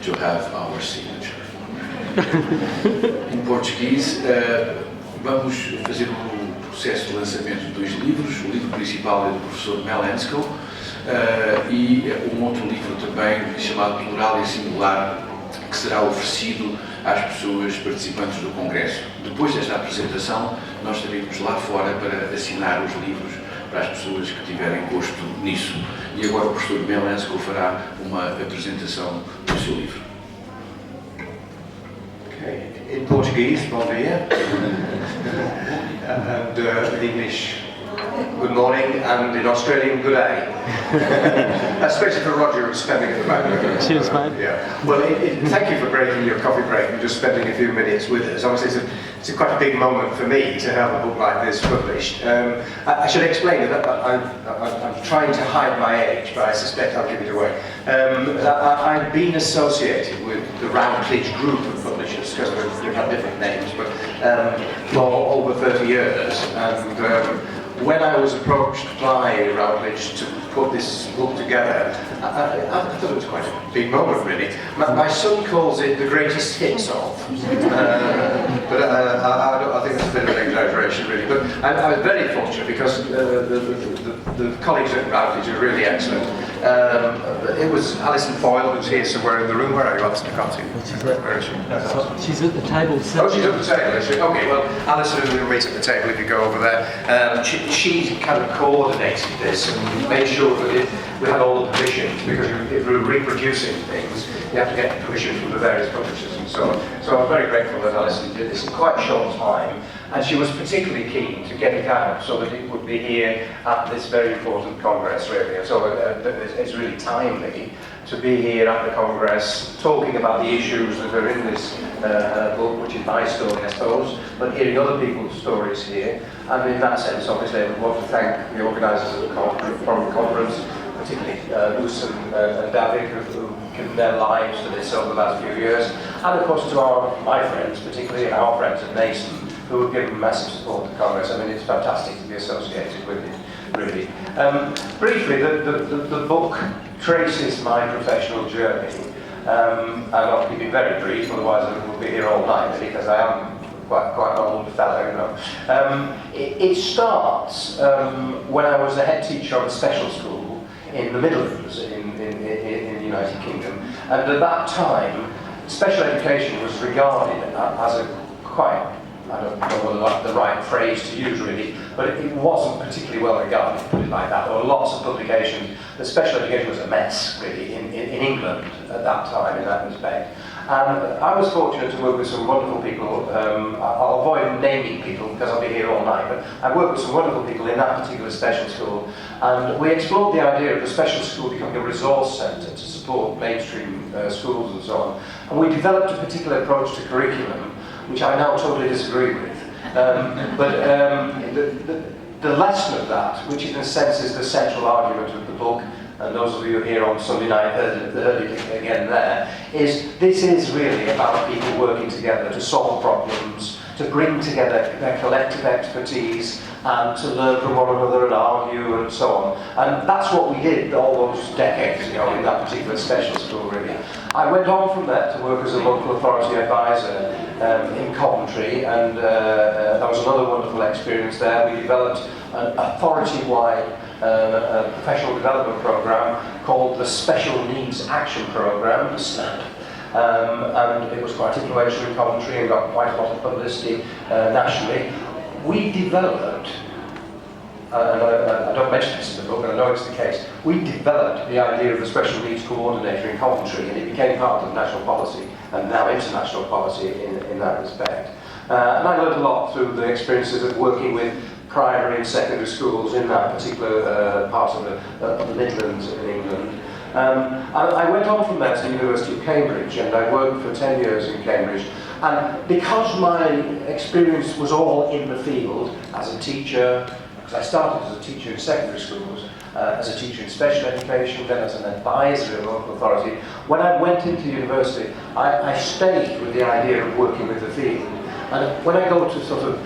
to have our signature. Em português, vamos fazer um processo de lançamento de 2 livros. O livro principal é do professor Mel Ainscow e um outro livro também chamado Plural e Singular, que será oferecido às pessoas participantes do Congresso. Depois desta apresentação, nós estaremos lá fora para assinar os livros para as pessoas que tiverem gosto nisso. E agora o professor Mel Ainscow fará uma apresentação do seu livro. Okay. In Portuguese, bom dia, and in English, good morning, and in Australian, good day. Especially for Roger, who's spending at the back. Cheers, mate. Yeah. Well, thank you for breaking your coffee break and just spending a few minutes with us. Obviously, it's quite a big moment for me to have a book like this published. I should explain that I'm trying to hide my age, but I suspect I'll give it away. I've been associated with the Routledge group of publishers, because they've had different names, but for over 30 years. And when I was approached by Routledge to put this book together, I thought it was quite a big moment, really. My son calls it the greatest hits of, but I think that's a bit of an exaggeration, really. But I was very fortunate because the colleagues at Routledge are really excellent. It was Alison Foyle, who's here somewhere in the room. Where are you, Alison? I can't see you. Where is she? She's at the table. Oh, she's at the table, is she? Okay, well, Alison will meet at the table if you go over there. She kind of coordinated this and made sure that we had all the permissions, because if we were reproducing things, you have to get permission from the various publishers and so on. So I'm very grateful that Alison did this in quite a short time, and she was particularly keen to get it out so that it would be here at this very important Congress, really. And so it's really timely to be here at the Congress talking about the issues that are in this book, which is my story, I suppose, but hearing other people's stories here. And in that sense, obviously, I would want to thank the organisers of the conference, particularly Luce and David, who've given their lives to this over the last few years, and of course to my friends, particularly our friends at Mason, who have given massive support to Congress. I mean, it's fantastic to be associated with it, really. Briefly, the book traces my professional journey, and I'll keep it very brief, otherwise I will be here all night, because I am quite an old fellow, you know. It starts when I was the head teacher of a special school in the Midlands, in the United Kingdom, and at that time, special education was regarded as a quite, I don't know what the right phrase to use really, but it wasn't particularly well regarded, to put it like that. There were lots of publications. The special education was a mess, really, in England at that time, in that respect. And I was fortunate to work with some wonderful people. I'll avoid naming people because I'll be here all night, but I worked with some wonderful people in that particular special school, and we explored the idea of the special school becoming a resource centre to support mainstream schools and so on. And we developed a particular approach to curriculum, which I now totally disagree with. The lesson of that, which in a sense is the central argument of the book, and those of you here on Sunday night heard it again there, is this is really about people working together to solve problems, to bring together their collective expertise, and to learn from one another and argue and so on. And that's what we did all those decades, you know, in that particular special school, really. I went on from there to work as a local authority advisor in Coventry, and that was another wonderful experience there. We developed an authority-wide professional development program called the Special Needs Action Program, the SNAP. And it was quite influential in Coventry and got quite a lot of publicity nationally. We developed, and I don't mention this in the book, and I know it's the case, we developed the idea of the Special Needs Coordinator in Coventry, and it became part of national policy, and now international policy in that respect. And I learned a lot through the experiences of working with primary and secondary schools in that particular part of the Midlands in England. I went on from there to the University of Cambridge, and I worked for 10 years in Cambridge. And because my experience was all in the field, as a teacher, because I started as a teacher in secondary schools, as a teacher in special education, then as an advisor in local authority, when I went into university, I stayed with the idea of working with the field. And when I go to sort of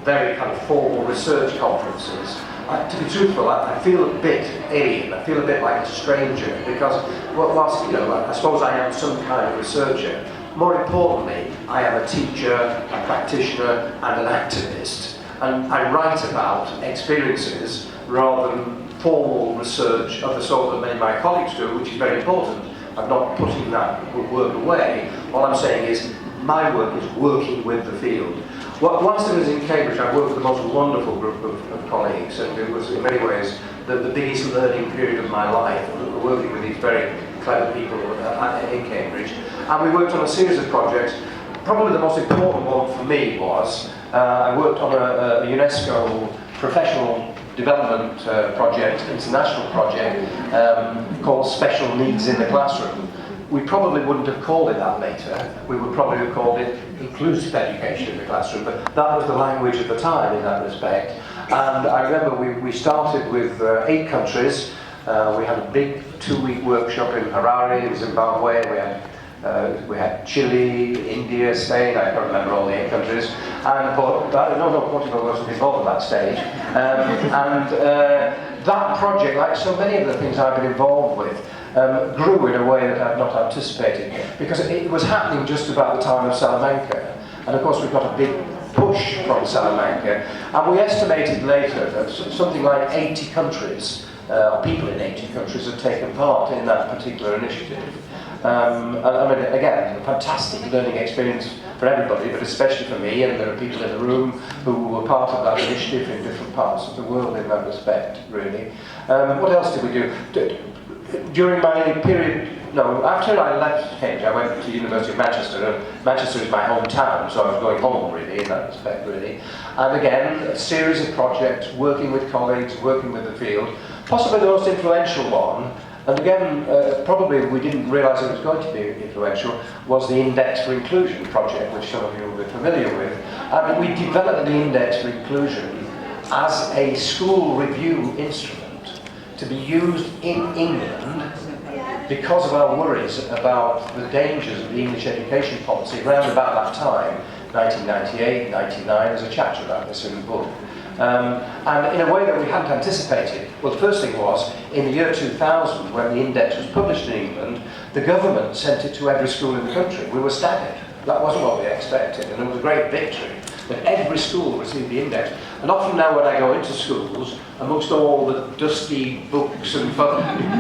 very kind of formal research conferences, to be truthful, I feel a bit alien, I feel a bit like a stranger, because whilst, you know, I suppose I am some kind of researcher, more importantly, I am a teacher, a practitioner, and an activist. And I write about experiences rather than formal research of the sort that many of my colleagues do, which is very important. I'm not putting that work away. All I'm saying is my work is working with the field. Whilst I was in Cambridge, I worked with the most wonderful group of colleagues, and it was in many ways the biggest learning period of my life, working with these very clever people in Cambridge. And we worked on a series of projects. Probably the most important one for me was, I worked on a UNESCO professional development project, international project, called Special Needs in the Classroom. We probably wouldn't have called it that later. We would probably have called it inclusive education in the classroom, but that was the language at the time in that respect. And I remember we started with 8 countries. We had a big 2-week workshop in Harare, in Zimbabwe. We had Chile, India, Spain. I can't remember all the 8 countries. And Portugal wasn't involved at that stage. That project, like so many of the things I've been involved with, grew in a way that I'd not anticipated, because it was happening just about the time of Salamanca, and of course we got a big push from Salamanca, and we estimated later that something like 80 countries, people in 80 countries had taken part in that particular initiative. I mean, again, a fantastic learning experience for everybody, but especially for me, and there are people in the room who were part of that initiative in different parts of the world in that respect, really. What else did we do? During my period, after I left Cambridge, I went to the University of Manchester, and Manchester is my hometown, so I was going home, really, in that respect, really. And again, a series of projects, working with colleagues, working with the field. Possibly the most influential one, and again, probably we didn't realise it was going to be influential, was the Index for Inclusion project, which some of you will be familiar with. And we developed the Index for Inclusion as a school review instrument to be used in England because of our worries about the dangers of the English education policy around about that time, 1998, 99, there's a chapter about this in the book. And in a way that we hadn't anticipated. Well, the first thing was, in the year 2000, when the index was published in England, the government sent it to every school in the country. We were staggered. That wasn't what we expected, and it was a great victory that every school received the index. And often now when I go into schools, amongst all the dusty books and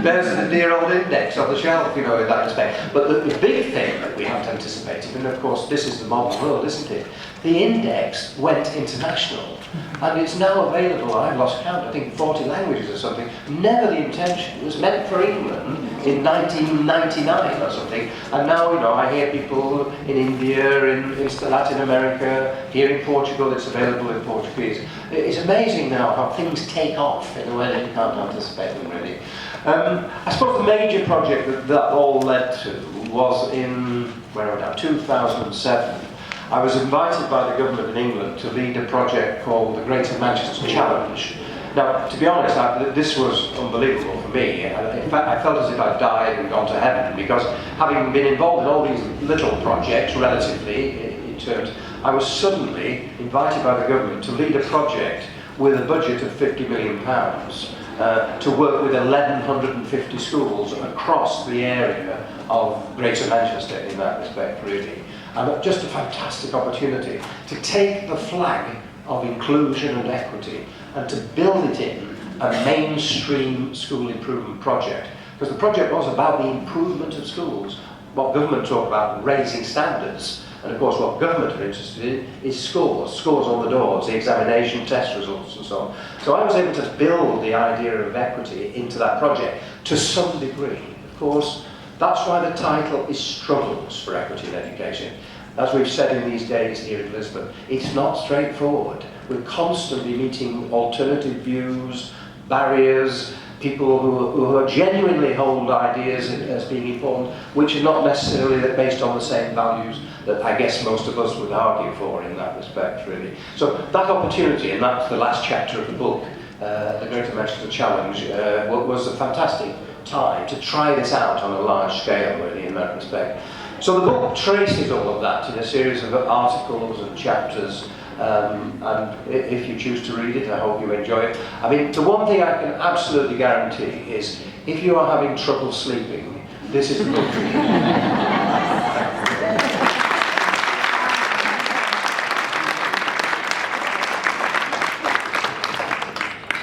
there's the dear old index on the shelf, in that respect. But the big thing that we hadn't anticipated, and of course this is the modern world, isn't it? The index went international. And it's now available, I've lost count, I think 40 languages or something. Never the intention. It was meant for England in 1999 or something. And now, I hear people in India, in Latin America, here in Portugal, it's available in Portuguese. It's amazing now how things take off in a way that you can't anticipate them, really. I suppose the major project that all led to was in, 2007. I was invited by the government in England to lead a project called the Greater Manchester Challenge. Now, to be honest, this was unbelievable for me. In fact, I felt as if I'd died and gone to heaven, because having been involved in all these little projects, relatively, in terms, I was suddenly invited by the government to lead a project with a budget of £50 million to work with 1,150 schools across the area of Greater Manchester in that respect, really. And just a fantastic opportunity to take the flag of inclusion and equity and to build it in a mainstream school improvement project. Because the project was about the improvement of schools. What government talk about, raising standards. And of course what government are interested in is scores on the doors, the examination, test results and so on. So I was able to build the idea of equity into that project to some degree. Of course, that's why the title is Struggles for Equity in Education. As we've said in these days here in Lisbon, it's not straightforward. We're constantly meeting alternative views, barriers, people who genuinely hold ideas as being important, which are not necessarily based on the same values that I guess most of us would argue for in that respect, really. So that opportunity, and that's the last chapter of the book, the Greater Manchester Challenge, was a fantastic time to try this out on a large scale, really, in that respect. So the book traces all of that in a series of articles and chapters, and if you choose to read it, I hope you enjoy it. I mean, the one thing I can absolutely guarantee is if you are having trouble sleeping, This is the book.